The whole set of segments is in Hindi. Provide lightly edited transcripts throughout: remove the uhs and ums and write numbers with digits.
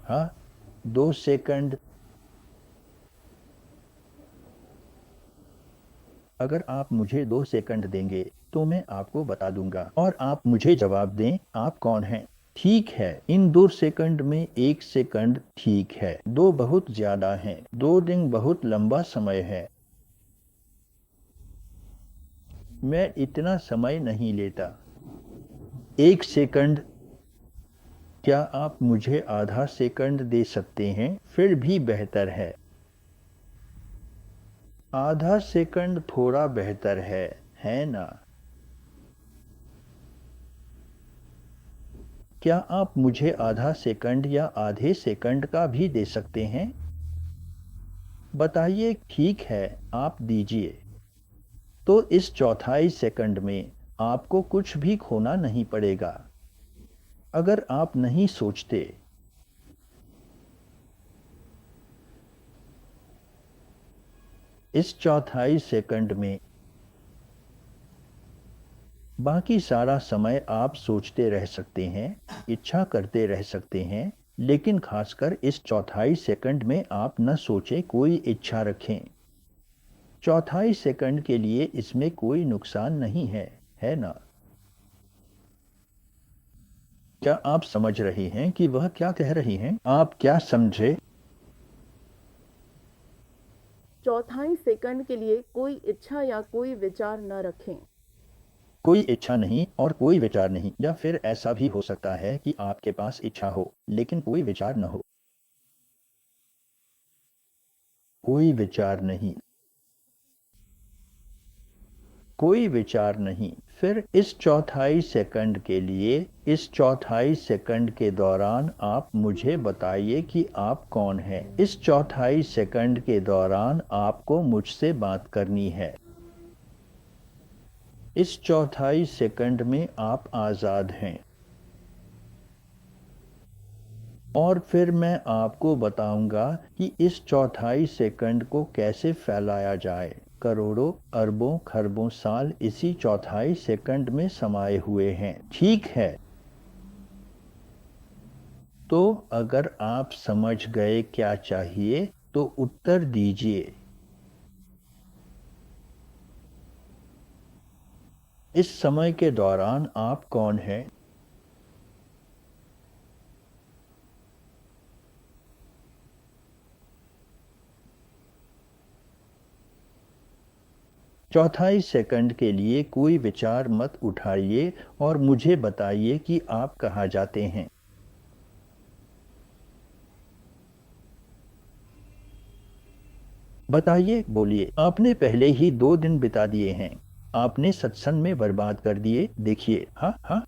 हाँ, 2 सेकंड। अगर आप मुझे 2 सेकंड देंगे तो मैं आपको बता दूंगा और आप मुझे जवाब दें आप कौन हैं। ठीक है, इन 2 सेकंड में 1 सेकंड ठीक है, दो बहुत ज्यादा हैं, 2 दिन बहुत लंबा समय है। मैं इतना समय नहीं लेता। 1 सेकंड। क्या आप मुझे आधा सेकंड दे सकते हैं, फिर भी बेहतर है। आधा सेकंड थोड़ा बेहतर है ना। क्या आप मुझे आधा सेकंड या आधे सेकंड का भी दे सकते हैं। बताइए, ठीक है, आप दीजिए। तो इस चौथाई सेकंड में आपको कुछ भी खोना नहीं पड़ेगा। अगर आप नहीं सोचते। इस चौथाई सेकंड में बाकी सारा समय आप सोचते रह सकते हैं, इच्छा करते रह सकते हैं, लेकिन खासकर इस चौथाई सेकंड में आप न सोचें, कोई इच्छा रखें। चौथाई सेकंड के लिए इसमें कोई नुकसान नहीं है ना। क्या आप समझ रहे हैं कि वह क्या कह रही हैं? आप क्या समझे? चौथाई सेकंड के लिए कोई इच्छा या कोई विचार न रखें। कोई इच्छा नहीं और कोई विचार नहीं, या फिर ऐसा भी हो सकता है कि आपके पास इच्छा हो लेकिन कोई विचार न हो। कोई विचार नहीं। कोई विचार नहीं। फिर इस चौथाई सेकंड के लिए, इस चौथाई सेकंड के दौरान आप मुझे बताइए कि आप कौन हैं। इस चौथाई सेकंड के दौरान आपको मुझसे बात करनी है। इस चौथाई सेकंड में आप आज़ाद हैं। और फिर मैं आपको बताऊंगा कि इस चौथाई सेकंड को कैसे फैलाया जाए। करोड़ों अरबों खरबों साल इसी चौथाई सेकंड में समाये हुए हैं, ठीक है। तो अगर आप समझ गए क्या चाहिए तो उत्तर दीजिए। इस समय के दौरान आप कौन हैं। चौथाई सेकंड के लिए कोई विचार मत उठाइए और मुझे बताइए कि आप कहाँ जाते हैं। बताइए, बोलिए। आपने पहले ही 2 दिन बिता दिए हैं। आपने सत्संग में बर्बाद कर दिए, देखिए। हाँ हाँ।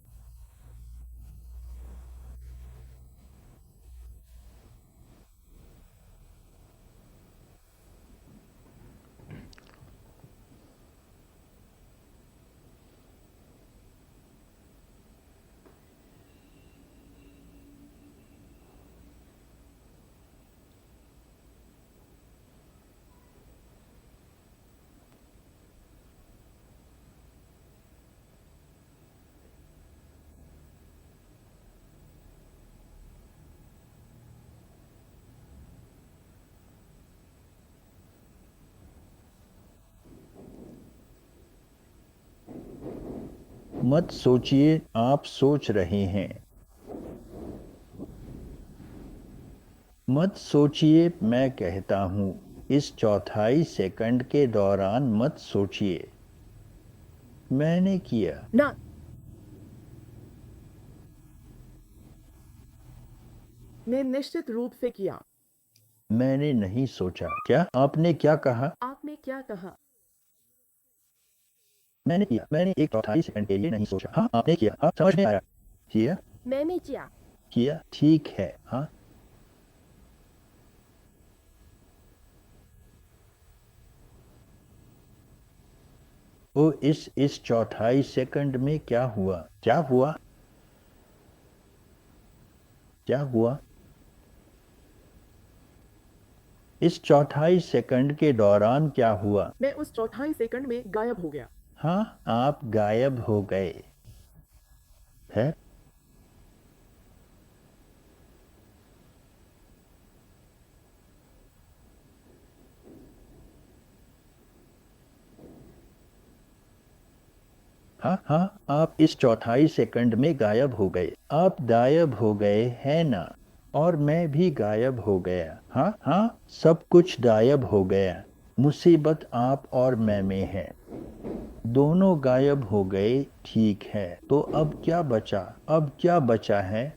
मत सोचिए, आप सोच रहे हैं। मत सोचिए, मैं कहता हूं। इस चौथाई सेकंड के दौरान मत सोचिए। मैंने किया। ना। ने निश्चित रूप से किया। मैंने नहीं सोचा। क्या आपने क्या कहा? आपने क्या कहा? मैंने किया। मैंने एक चौथाई सेकंड के लिए नहीं सोचा। हाँ, आपने किया। हाँ, समझ में आया। किया। मैंने किया। किया, ठीक है। हाँ। वो इस चौथाई सेकंड में क्या हुआ? क्या हुआ? क्या हुआ? इस चौथाई सेकंड के दौरान क्या हुआ? मैं उस चौथाई सेकंड में गायब हो गया। हाँ, आप गायब हो गए। है। हाँ हाँ, आप इस चौथाई सेकंड में गायब हो गए। आप गायब हो गए है ना। और मैं भी गायब हो गया। हाँ हाँ, सब कुछ गायब हो गया। मुसीबत आप और मैं में है। दोनों गायब हो गए, ठीक है। तो अब क्या बचा? अब क्या बचा है?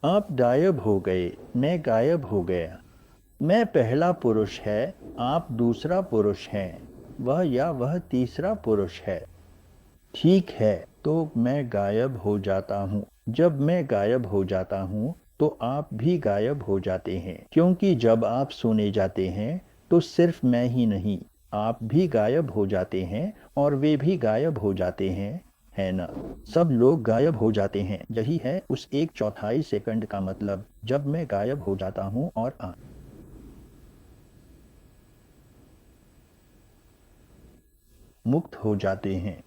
आप गायब हो गए, मैं गायब हो गया। मैं पहला पुरुष है, आप दूसरा पुरुष हैं। वह या वह तीसरा पुरुष है। ठीक है, तो मैं गायब हो जाता हूँ। जब मैं गायब हो जाता हूँ तो आप भी गायब हो जाते हैं, क्योंकि जब आप सोने जाते हैं तो सिर्फ मैं ही नहीं, आप भी गायब हो जाते हैं और वे भी गायब हो जाते हैं, है ना। सब लोग गायब हो जाते हैं। यही है उस एक चौथाई सेकंड का मतलब, जब मैं गायब हो जाता हूँ और आप मुक्त हो जाते हैं।